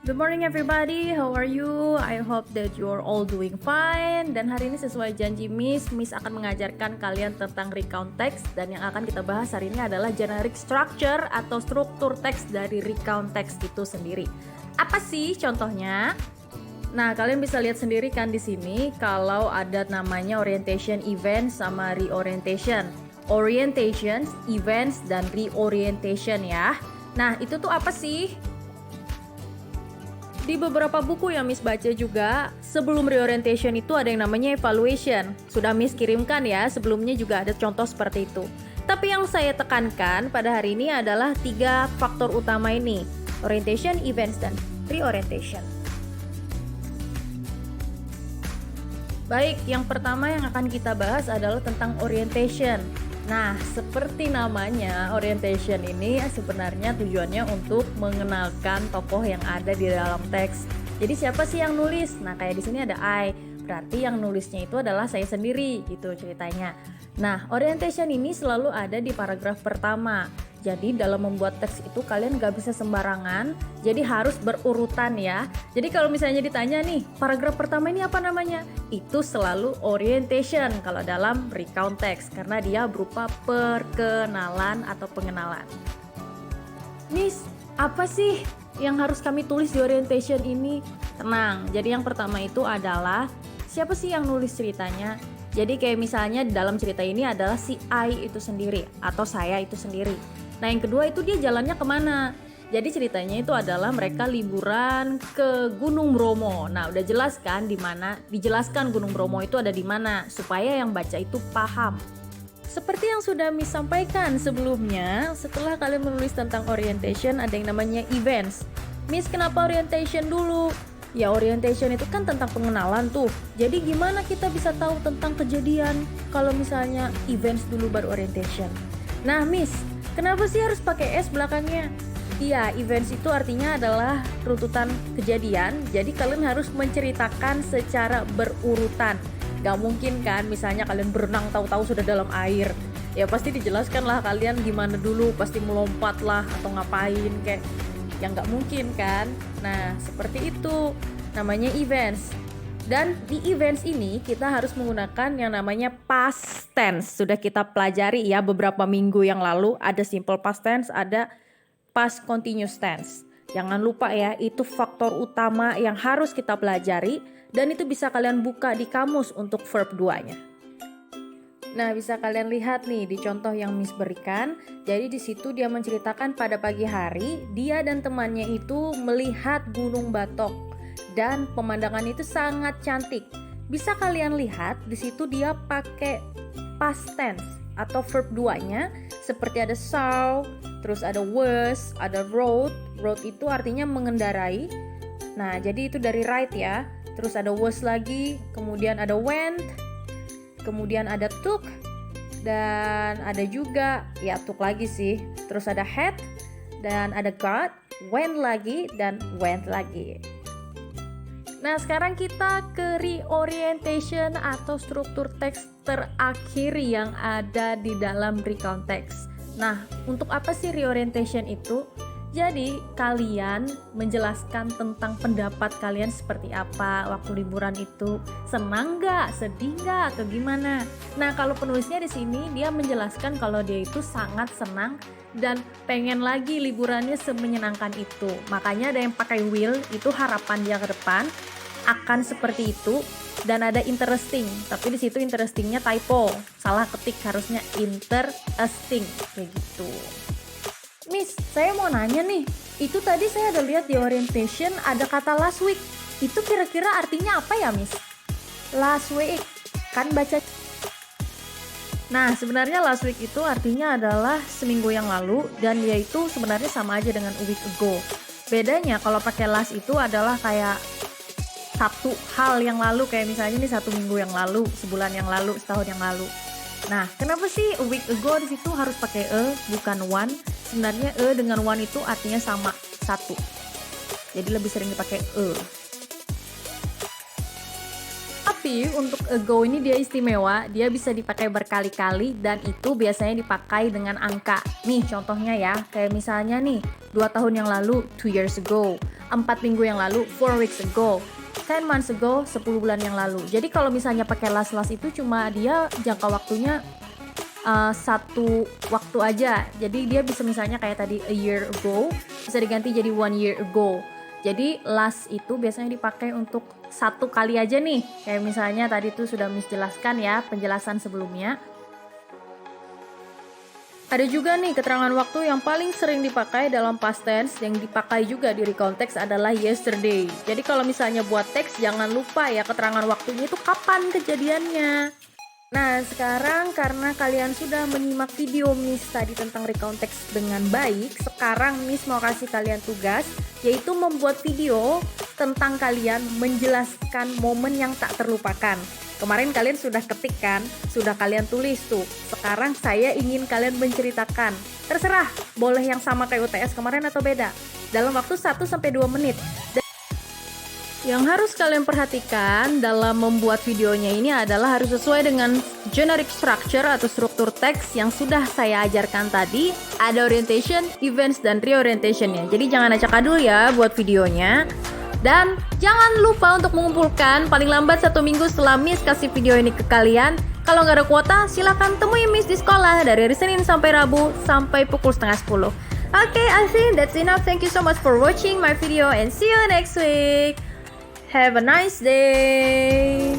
Good morning everybody, how are you? I hope that you're all doing fine. Dan hari ini sesuai janji Miss akan mengajarkan kalian tentang recount text. Dan yang akan kita bahas hari ini adalah generic structure atau struktur teks dari recount text itu sendiri. Apa sih contohnya? Nah, kalian bisa lihat sendiri kan di sini kalau ada namanya orientation, events, sama reorientation. Orientations, events, dan reorientation ya. Nah, itu tuh apa sih? Di beberapa buku yang Miss baca juga, sebelum reorientation itu ada yang namanya evaluation. Sudah Miss kirimkan ya, sebelumnya juga ada contoh seperti itu. Tapi yang saya tekankan pada hari ini adalah 3 faktor utama ini. Orientation, events, dan reorientation. Baik, yang pertama yang akan kita bahas adalah tentang orientation. Nah, seperti namanya, orientation ini sebenarnya tujuannya untuk mengenalkan tokoh yang ada di dalam teks. Jadi siapa sih yang nulis? Nah, kayak di sini ada I, berarti yang nulisnya itu adalah saya sendiri, gitu ceritanya. Nah, orientation ini selalu ada di paragraf pertama. Jadi dalam membuat teks itu kalian gak bisa sembarangan, jadi harus berurutan ya. Jadi kalau misalnya ditanya nih, paragraf pertama ini apa namanya? Itu selalu orientation kalau dalam recount text, karena dia berupa perkenalan atau pengenalan. Miss, apa sih yang harus kami tulis di orientation ini? Tenang, jadi yang pertama itu adalah siapa sih yang nulis ceritanya? Jadi kayak misalnya dalam cerita ini adalah si I itu sendiri atau saya itu sendiri. Nah, yang kedua itu dia jalannya kemana? Jadi ceritanya itu adalah mereka liburan ke Gunung Bromo. Nah, udah jelas kan di mana? Dijelaskan Gunung Bromo itu ada di mana supaya yang baca itu paham. Seperti yang sudah Miss sampaikan sebelumnya, setelah kalian menulis tentang orientation ada yang namanya events. Miss, kenapa orientation dulu? Ya, orientation itu kan tentang pengenalan tuh. Jadi gimana kita bisa tahu tentang kejadian kalau misalnya events dulu baru orientation? Nah, Miss, kenapa sih harus pakai S belakangnya? Iya, events itu artinya adalah runtutan kejadian. Jadi kalian harus menceritakan secara berurutan. Gak mungkin kan misalnya kalian berenang tahu-tahu sudah dalam air. Ya pasti dijelaskan lah kalian gimana dulu, pasti melompat lah atau ngapain kayak yang gak mungkin kan. Nah, seperti itu namanya events. Dan di events ini kita harus menggunakan yang namanya past tense. Sudah kita pelajari ya beberapa minggu yang lalu, ada simple past tense, ada past continuous tense. Jangan lupa ya, itu faktor utama yang harus kita pelajari dan itu bisa kalian buka di kamus untuk verb 2-nya. Nah, bisa kalian lihat nih di contoh yang Miss berikan. Jadi di situ dia menceritakan pada pagi hari dia dan temannya itu melihat Gunung Batok dan pemandangan itu sangat cantik. Bisa kalian lihat di situ dia pakai past tense atau verb 2-nya seperti ada saw, terus ada was, ada rode. Rode itu artinya mengendarai. Nah, jadi itu dari ride ya. Terus ada was lagi, kemudian ada went, kemudian ada took, dan ada juga ya took lagi sih. Terus ada had, dan ada got, went lagi, dan went lagi. Nah, sekarang kita ke reorientation atau struktur teks terakhir yang ada di dalam recount text. Nah, untuk apa sih reorientation itu? Jadi, kalian menjelaskan tentang pendapat kalian seperti apa waktu liburan itu. Senang nggak? Sedih nggak? Atau gimana? Nah, kalau penulisnya di sini dia menjelaskan kalau dia itu sangat senang dan pengen lagi liburannya semenyenangkan itu. Makanya ada yang pakai will, itu harapan dia ke depan akan seperti itu. Dan ada interesting, tapi di situ interestingnya typo, salah ketik, harusnya interesting kayak gitu. Miss, saya mau nanya nih, itu tadi saya ada lihat di orientation ada kata last week. Itu kira-kira artinya apa ya, Miss? Last week, kan baca. Nah, sebenarnya last week itu artinya adalah seminggu yang lalu dan dia itu sebenarnya sama aja dengan a week ago. Bedanya kalau pakai last itu adalah kayak satu hal yang lalu, kayak misalnya nih 1 minggu yang lalu, sebulan yang lalu, setahun yang lalu. Nah, kenapa sih a week ago di situ harus pakai bukan one? Sebenarnya dengan one itu artinya sama, satu. Jadi lebih sering dipakai Tapi untuk ago ini dia istimewa, dia bisa dipakai berkali-kali dan itu biasanya dipakai dengan angka. Nih contohnya ya, kayak misalnya nih 2 tahun yang lalu, 2 years ago. 4 minggu yang lalu, 4 weeks ago, 10 months ago, 10 bulan yang lalu. Jadi kalau misalnya pakai last itu cuma dia jangka waktunya satu waktu aja. Jadi dia bisa misalnya kayak tadi a year ago bisa diganti jadi 1 year ago. Jadi last itu biasanya dipakai untuk satu kali aja nih. Kayak misalnya tadi tuh sudah Miss jelaskan ya penjelasan sebelumnya. Ada juga nih keterangan waktu yang paling sering dipakai dalam past tense yang dipakai juga di recount text adalah yesterday. Jadi kalau misalnya buat teks jangan lupa ya keterangan waktunya itu kapan kejadiannya. Nah sekarang karena kalian sudah menyimak video Miss tadi tentang recount text dengan baik, sekarang Miss mau kasih kalian tugas yaitu membuat video tentang kalian menjelaskan momen yang tak terlupakan. Kemarin kalian sudah ketik kan, sudah kalian tulis tuh. Sekarang saya ingin kalian menceritakan. Terserah, boleh yang sama kayak UTS kemarin atau beda. Dalam waktu 1-2 menit. Yang harus kalian perhatikan dalam membuat videonya ini adalah harus sesuai dengan generic structure atau struktur teks yang sudah saya ajarkan tadi. Ada orientation, events, dan reorientationnya. Jadi jangan acak-adul ya buat videonya. Dan jangan lupa untuk mengumpulkan paling lambat 1 minggu setelah Miss kasih video ini ke kalian. Kalau nggak ada kuota, silahkan temui Miss di sekolah dari hari Senin sampai Rabu sampai pukul 9:30. Okay, I think that's enough. Thank you so much for watching my video and see you next week. Have a nice day.